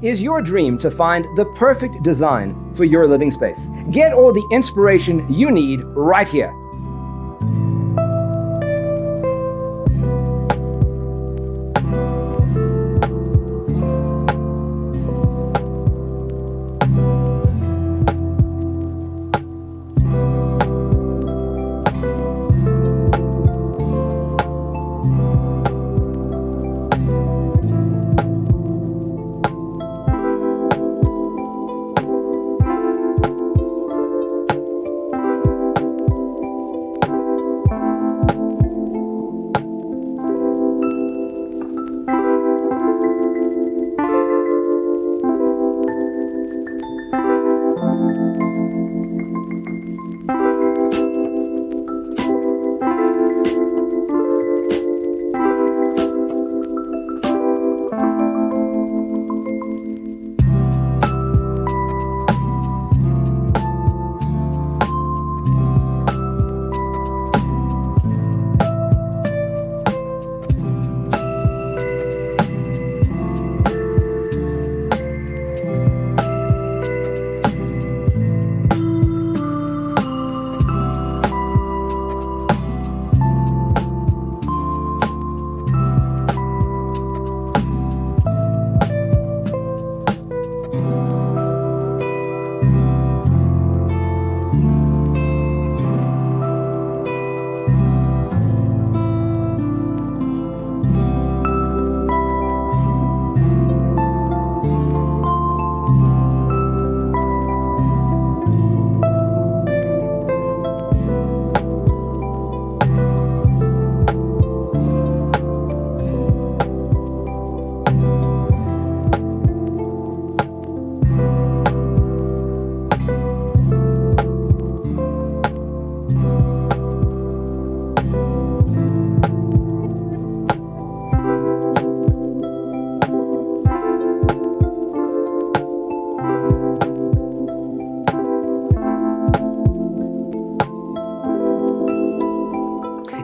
Is your dream to find the perfect design for your living space? Get all the inspiration you need right here.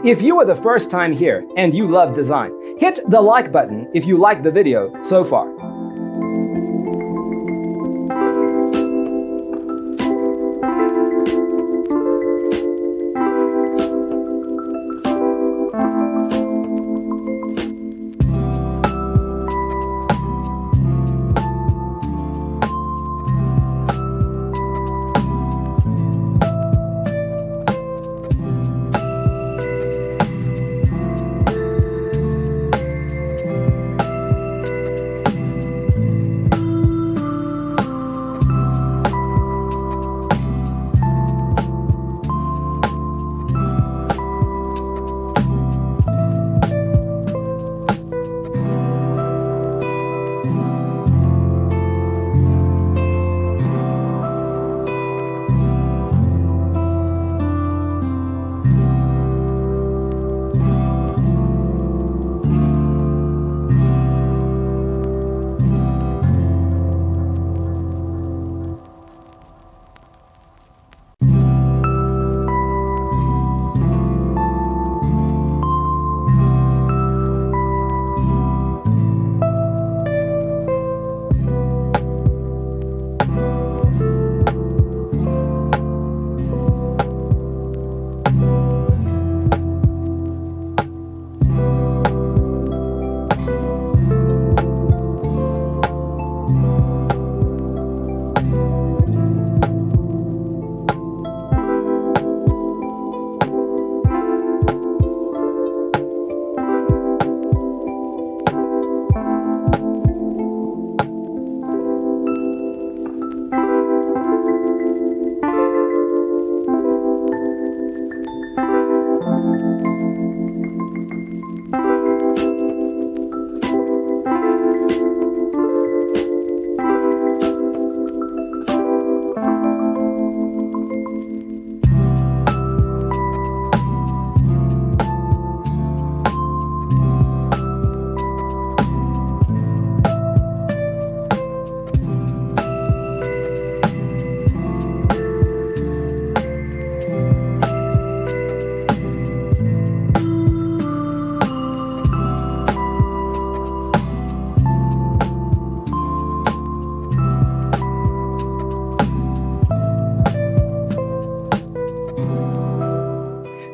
If you are the first time here and you love design, hit the like button if you like the video so far.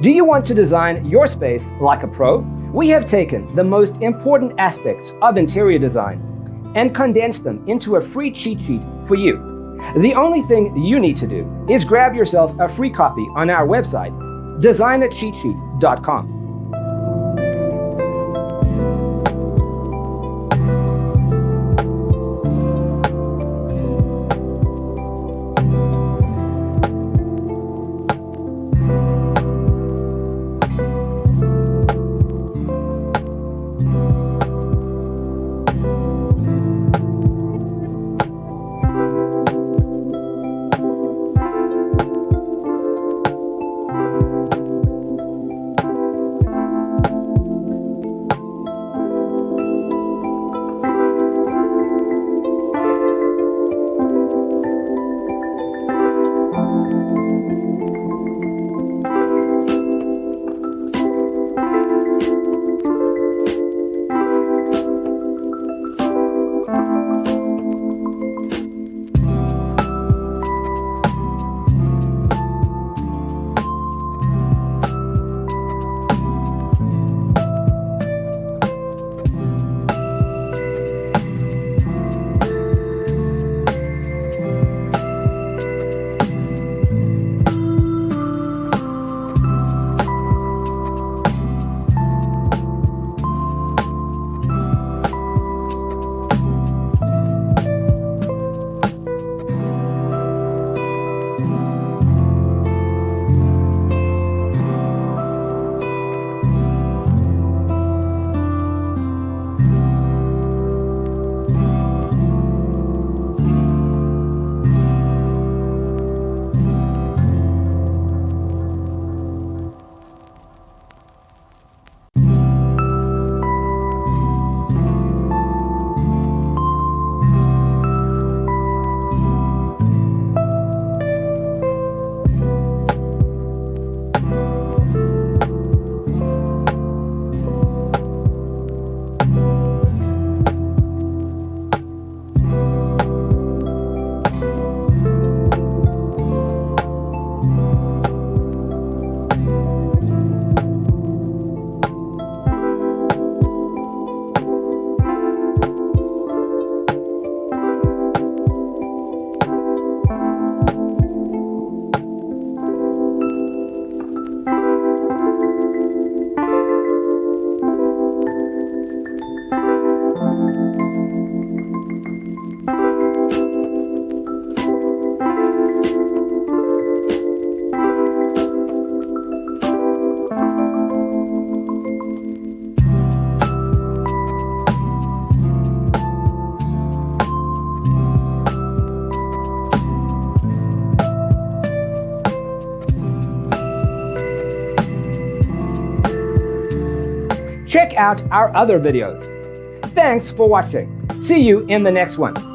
Do you want to design your space like a pro? We have taken the most important aspects of interior design and condensed them into a free cheat sheet for you. The only thing you need to do is grab yourself a free copy on our website, designercheatsheet.com. Check out our other videos. Thanks for watching. See you in the next one.